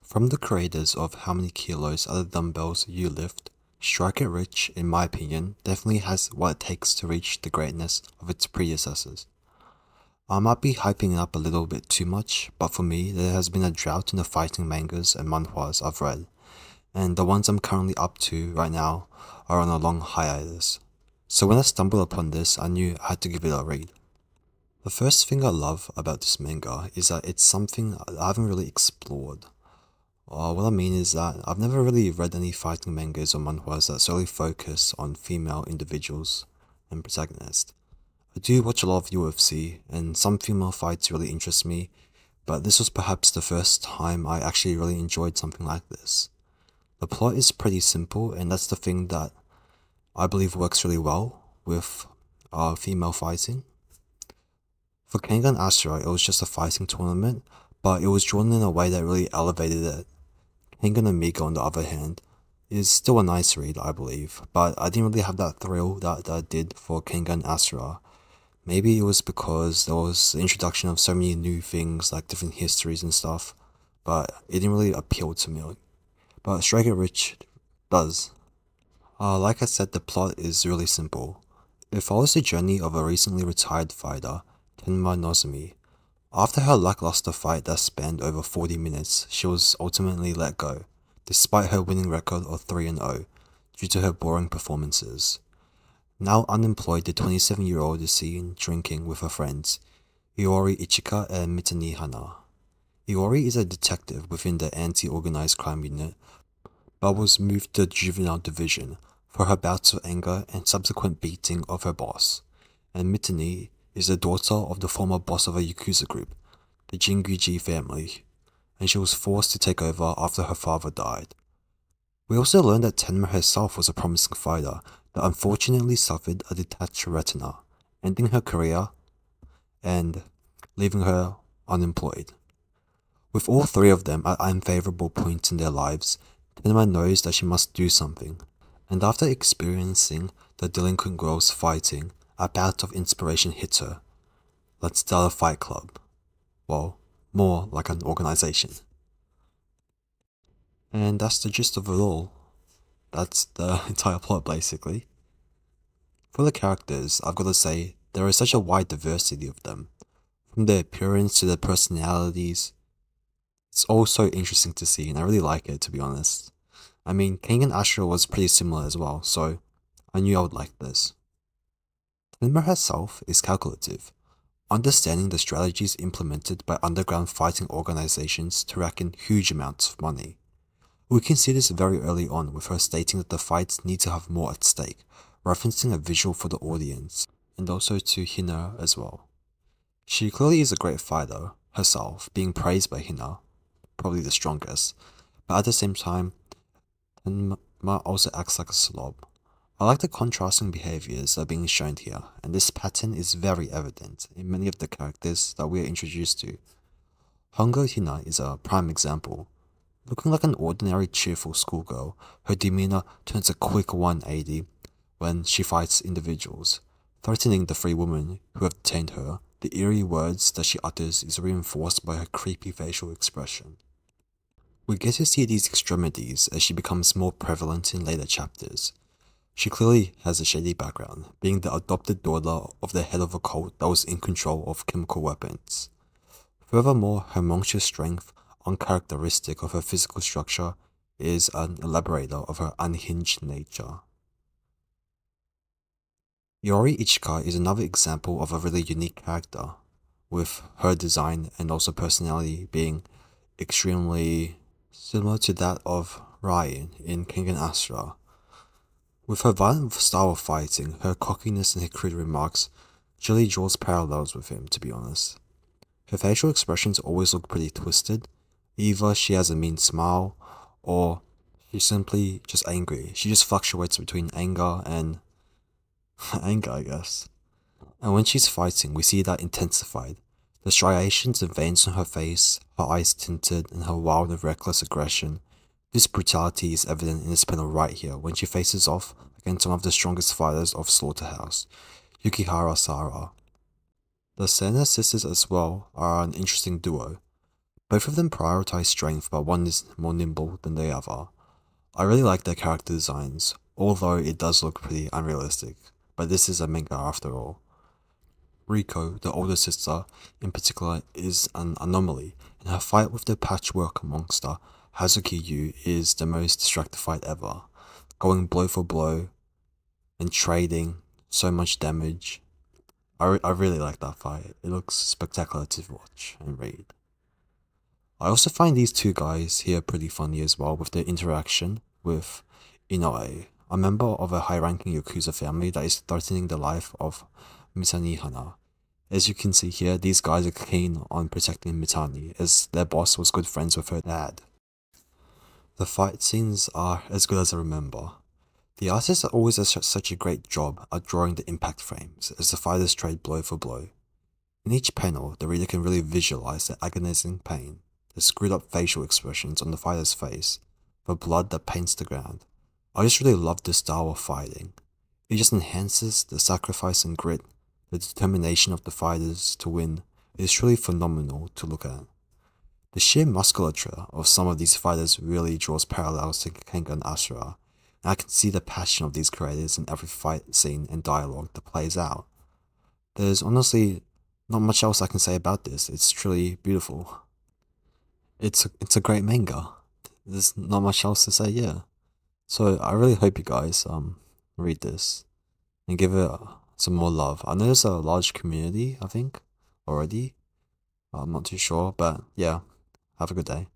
From the creators of How Many Kilos Are the Dumbbells You Lift, Strike It Rich, in my opinion, definitely has what it takes to reach the greatness of its predecessors. I might be hyping it up a little bit too much, but for me, there has been a drought in the fighting mangas and manhwas I've read, and the ones I'm currently up to right now are on a long hiatus. So when I stumbled upon this, I knew I had to give it a read. The first thing I love about this manga is that it's something I haven't really explored. What I mean is that I've never really read any fighting mangas or manhwas that solely focus on female individuals and protagonists. I do watch a lot of UFC, and some female fights really interest me, but this was perhaps the first time I actually really enjoyed something like this. The plot is pretty simple, and that's the thing that I believe works really well with female fighting. For Kengan Ashura, it was just a fighting tournament, but it was drawn in a way that really elevated it. Kengan Amiga, on the other hand, is still a nice read, I believe, but I didn't really have that thrill that I did for Kengan Ashura. Maybe it was because there was the introduction of so many new things, like different histories and stuff, but it didn't really appeal to me. But Strike It Rich does. Like I said, the plot is really simple. It follows the journey of a recently retired fighter, Tenma Nozomi. After her lackluster fight that spanned over 40 minutes, she was ultimately let go, despite her winning record of 3-0, due to her boring performances. Now unemployed, the 27-year-old is seen drinking with her friends, Iori Ichika and Mitani Hana. Iori is a detective within the anti-organized crime unit, but was moved to the juvenile division for her bouts of anger and subsequent beating of her boss, and Mitani is the daughter of the former boss of a Yakuza group, the Jinguji family, and she was forced to take over after her father died. We also learned that Tenma herself was a promising fighter that unfortunately suffered a detached retina, ending her career and leaving her unemployed. With all three of them at unfavorable points in their lives, Tenma knows that she must do something, and after experiencing the delinquent girls fighting, a bout of inspiration hits her. Let's start a fight club. Well, more like an organization. And that's the gist of it all. That's the entire plot, basically. For the characters, I've got to say, there is such a wide diversity of them. From their appearance to their personalities. It's all so interesting to see, and I really like it, to be honest. I mean, Kengan Ashura was pretty similar as well, so I knew I would like this. Tenma herself is calculative, understanding the strategies implemented by underground fighting organizations to rack in huge amounts of money. We can see this very early on with her stating that the fights need to have more at stake, referencing a visual for the audience, and also to Hina as well. She clearly is a great fighter, herself, being praised by Hina, probably the strongest, but at the same time, Tenma also acts like a slob. I like the contrasting behaviors that are being shown here, and this pattern is very evident in many of the characters that we are introduced to. Hongo Hina is a prime example. Looking like an ordinary cheerful schoolgirl, her demeanor turns a quick 180 when she fights individuals, threatening the three women who have detained her. The eerie words that she utters is reinforced by her creepy facial expression. We get to see these extremities as she becomes more prevalent in later chapters. She clearly has a shady background, being the adopted daughter of the head of a cult that was in control of chemical weapons. Furthermore, her monstrous strength, uncharacteristic of her physical structure, is an elaborator of her unhinged nature. Iori Ichika is another example of a really unique character, with her design and also personality being extremely similar to that of Ryan in Kengan Ashura. With her violent style of fighting, her cockiness and her crude remarks surely draws parallels with him, to be honest. Her facial expressions always look pretty twisted. Either she has a mean smile, or she's simply just angry. She just fluctuates between anger and anger, I guess. And when she's fighting, we see that intensified. The striations and veins on her face, her eyes tinted, and her wild and reckless aggression. This brutality is evident in this panel right here when she faces off against one of the strongest fighters of Slaughterhouse, Yukihara Sara. The Sena sisters as well are an interesting duo. Both of them prioritize strength, but one is more nimble than the other. I really like their character designs, although it does look pretty unrealistic, but this is a manga after all. Riko, the older sister, in particular, is an anomaly, and her fight with the patchwork monster Hazuki Yu is the most destructive fight ever, going blow for blow and trading so much damage. I really like that fight. It looks spectacular to watch and read. I also find these two guys here pretty funny as well with their interaction with Inoue, a member of a high-ranking Yakuza family that is threatening the life of Mitani Hana. As you can see here, these guys are keen on protecting Mitani, as their boss was good friends with her dad. The fight scenes are as good as I remember. The artists always does such a great job at drawing the impact frames as the fighters trade blow for blow. In each panel, the reader can really visualize the agonizing pain, the screwed up facial expressions on the fighter's face, the blood that paints the ground. I just really love this style of fighting. It just enhances the sacrifice and grit, the determination of the fighters to win. It is truly phenomenal to look at. The sheer musculature of some of these fighters really draws parallels to Kengan Ashura, and I can see the passion of these creators in every fight scene and dialogue that plays out. There's honestly not much else I can say about this. It's truly beautiful. It's a great manga. There's not much else to say, yeah. So I really hope you guys read this and give it some more love. I know there's a large community, I think, already. I'm not too sure, but yeah, have a good day.